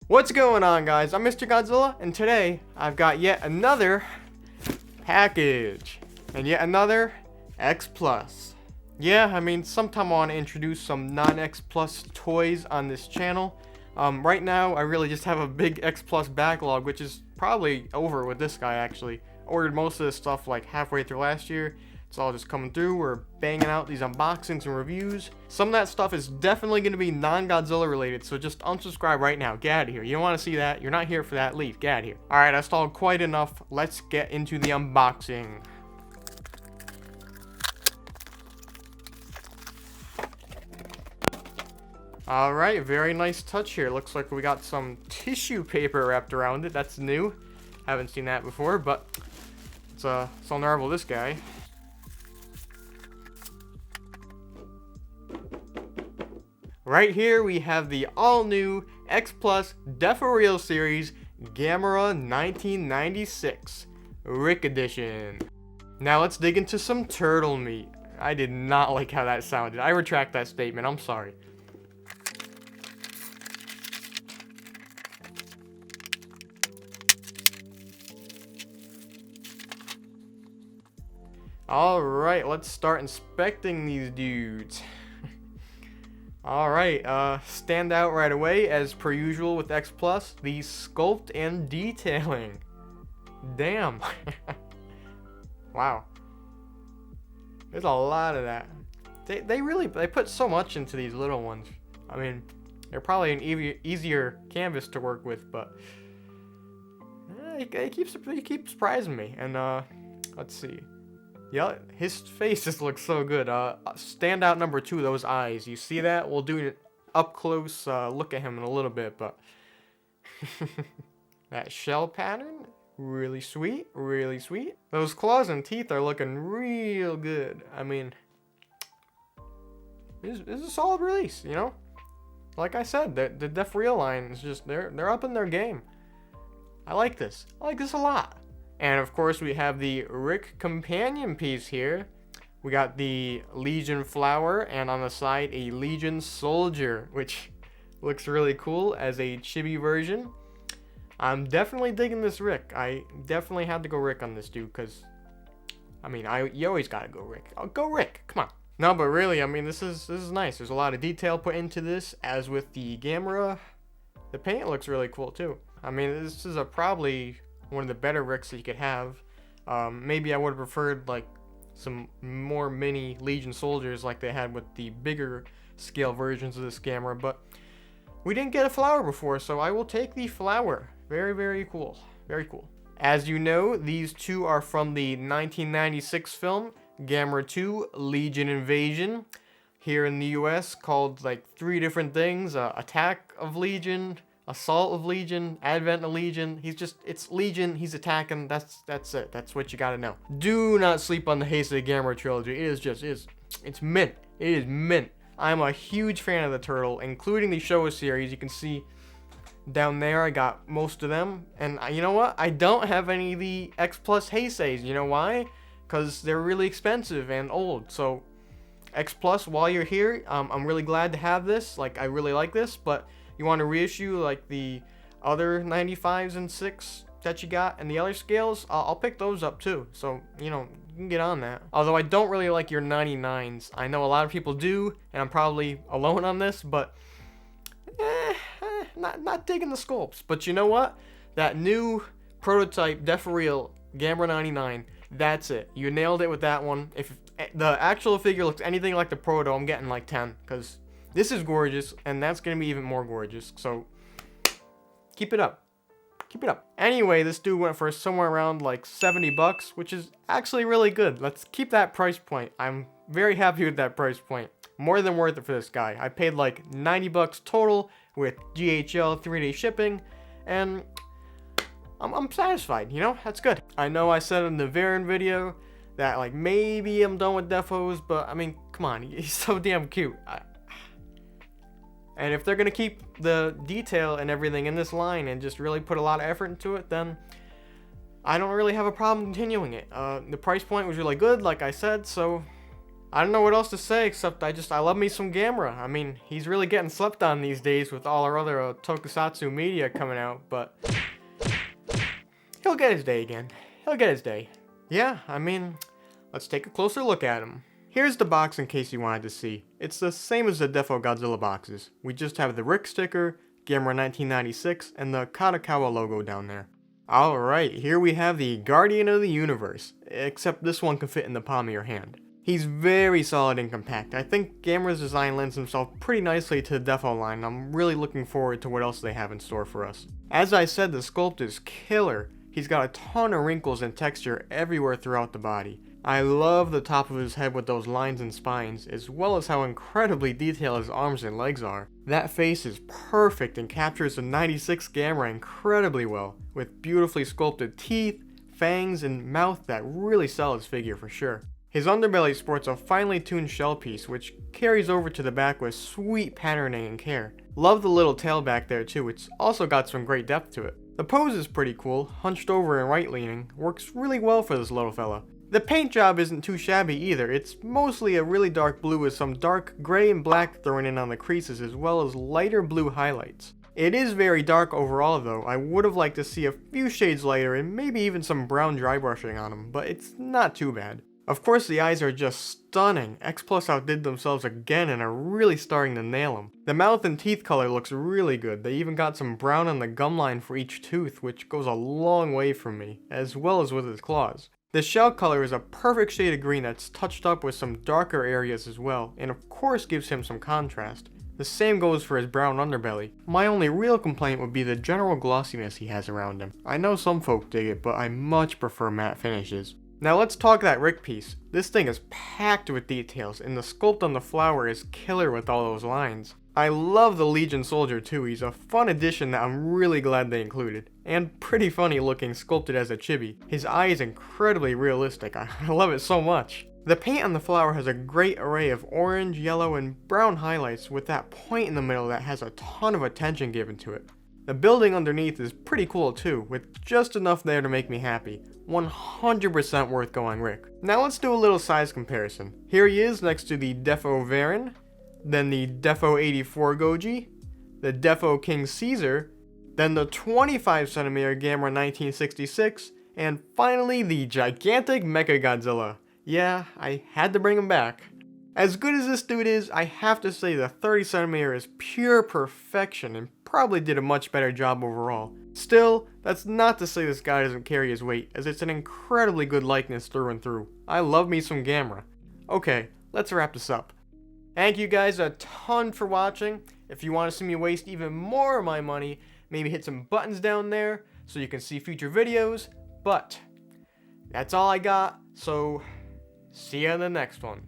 What's going on, guys? I'm Mr. Godzilla, and today I've got yet another package and yet another X Plus. Yeah, I mean, sometime I want to introduce some non-X Plus toys on this channel. Right now, I really just have a big X Plus backlog, which is probably over with this guy, actually. Ordered most of this stuff like halfway through last year. It's all just coming through. We're banging out these unboxings and reviews. Some of that stuff is definitely going to be non-Godzilla related, so just unsubscribe right now. Get out of here. You don't want to see that. You're not here for that. Leave. Get out of here. Alright, I stalled quite enough. Let's get into the unboxing. Alright, very nice touch here. Looks like we got some tissue paper wrapped around it. That's new. Haven't seen that before, but let's unravel this guy. Right here we have the all-new X Plus Defo-Real series Gamera 1996 Rick Edition. Now let's dig into some turtle meat. I did not like how that sounded. I retract that statement. I'm sorry. Alright, let's start inspecting these dudes. Alright, stand out right away, as per usual with X Plus, the sculpt and detailing. Damn. Wow. There's a lot of that. They put so much into these little ones. I mean, they're probably an easier canvas to work with, but it keeps surprising me. And let's see. Yeah, his face just looks so good. Standout number 2, those eyes. You see that? We'll do an up close look at him in a little bit, but that shell pattern, really sweet, really sweet. Those claws and teeth are looking real good. I mean, this is a solid release, you know? Like I said, the Defo-Real line is just, they're up in their game. I like this. I like this a lot. And of course we have the Rick companion piece here. We got the Legion flower, and on the side a Legion soldier, which looks really cool as a chibi version. I'm definitely digging this Rick. I definitely had to go Rick on this dude, because I mean, you always gotta go Rick. Oh, go Rick, come on. No, but really, I mean, this is nice. There's a lot of detail put into this, as with the Gamera. The paint looks really cool too. I mean, this is probably one of the better Ricks that you could have. Maybe I would have preferred like some more mini Legion soldiers like they had with the bigger scale versions of this Gamera, but we didn't get a flower before, so I will take the flower. Very, very cool. Very cool. As you know, these two are from the 1996 film Gamera 2 Legion Invasion. Here in the US, called like 3 different things: Attack of Legion, Assault of Legion, Advent of Legion. It's Legion, he's attacking, that's it. That's what you gotta know. Do not sleep on the Heisei Gamera trilogy. It's mint. It is mint. I'm a huge fan of the turtle, including the Showa series. You can see down there, I got most of them. And you know what? I don't have any of the X Plus Heiseis. You know why? Because they're really expensive and old. So X Plus, while you're here, I'm really glad to have this. Like, I really like this, but you want to reissue like the other 95s and 6 that you got and the other scales, I'll pick those up too. So, you know, you can get on that. Although I don't really like your 99s. I know a lot of people do, and I'm probably alone on this, but not digging the sculpts. But you know what? That new prototype Defo-Real Gamera 99, that's it. You nailed it with that one. If the actual figure looks anything like the proto, I'm getting like 10, because this is gorgeous, and that's going to be even more gorgeous. So, keep it up. Keep it up. Anyway, this dude went for somewhere around like 70 bucks, which is actually really good. Let's keep that price point. I'm very happy with that price point. More than worth it for this guy. I paid like 90 bucks total with DHL 3-day shipping, and I'm satisfied, you know? That's good. I know I said in the Varen video that like maybe I'm done with Defos, but I mean, come on, he's so damn cute. And if they're going to keep the detail and everything in this line and just really put a lot of effort into it, then I don't really have a problem continuing it. The price point was really good, like I said, so I don't know what else to say except I love me some Gamera. I mean, he's really getting slept on these days with all our other tokusatsu media coming out, but he'll get his day again. He'll get his day. Yeah, I mean, let's take a closer look at him. Here's the box in case you wanted to see. It's the same as the Defo Godzilla boxes. We just have the Rick sticker, Gamera 1996, and the Katakawa logo down there. Alright, here we have the Guardian of the Universe, except this one can fit in the palm of your hand. He's very solid and compact. I think Gamera's design lends himself pretty nicely to the Defo line. I'm really looking forward to what else they have in store for us. As I said, the sculpt is killer. He's got a ton of wrinkles and texture everywhere throughout the body. I love the top of his head with those lines and spines, as well as how incredibly detailed his arms and legs are. That face is perfect and captures the 96 Gamera incredibly well, with beautifully sculpted teeth, fangs, and mouth that really sell his figure for sure. His underbelly sports a finely tuned shell piece, which carries over to the back with sweet patterning and care. Love the little tail back there too, it's also got some great depth to it. The pose is pretty cool, hunched over and right leaning, works really well for this little fella. The paint job isn't too shabby either. It's mostly a really dark blue with some dark gray and black thrown in on the creases as well as lighter blue highlights. It is very dark overall though. I would have liked to see a few shades lighter and maybe even some brown dry brushing on them, but it's not too bad. Of course the eyes are just stunning. X Plus outdid themselves again and are really starting to nail them. The mouth and teeth color looks really good. They even got some brown on the gum line for each tooth, which goes a long way for me, as well as with his claws. The shell color is a perfect shade of green that's touched up with some darker areas as well, and of course gives him some contrast. The same goes for his brown underbelly. My only real complaint would be the general glossiness he has around him. I know some folk dig it, but I much prefer matte finishes. Now let's talk that Rick piece. This thing is packed with details, and the sculpt on the flower is killer with all those lines. I love the Legion Soldier too. He's a fun addition that I'm really glad they included. And pretty funny looking, sculpted as a chibi. His eye is incredibly realistic. I love it so much. The paint on the flower has a great array of orange, yellow, and brown highlights with that point in the middle that has a ton of attention given to it. The building underneath is pretty cool too, with just enough there to make me happy. 100% worth going Rick. Now let's do a little size comparison. Here he is next to the Defo-Real, then the Defo-84 Goji, the Defo King Caesar, then the 25cm Gamera 1966, and finally the gigantic Mechagodzilla. Yeah, I had to bring him back. As good as this dude is, I have to say the 30cm is pure perfection and probably did a much better job overall. Still, that's not to say this guy doesn't carry his weight, as it's an incredibly good likeness through and through. I love me some Gamera. Okay, let's wrap this up. Thank you guys a ton for watching. If you want to see me waste even more of my money, maybe hit some buttons down there so you can see future videos. But that's all I got, so see ya in the next one.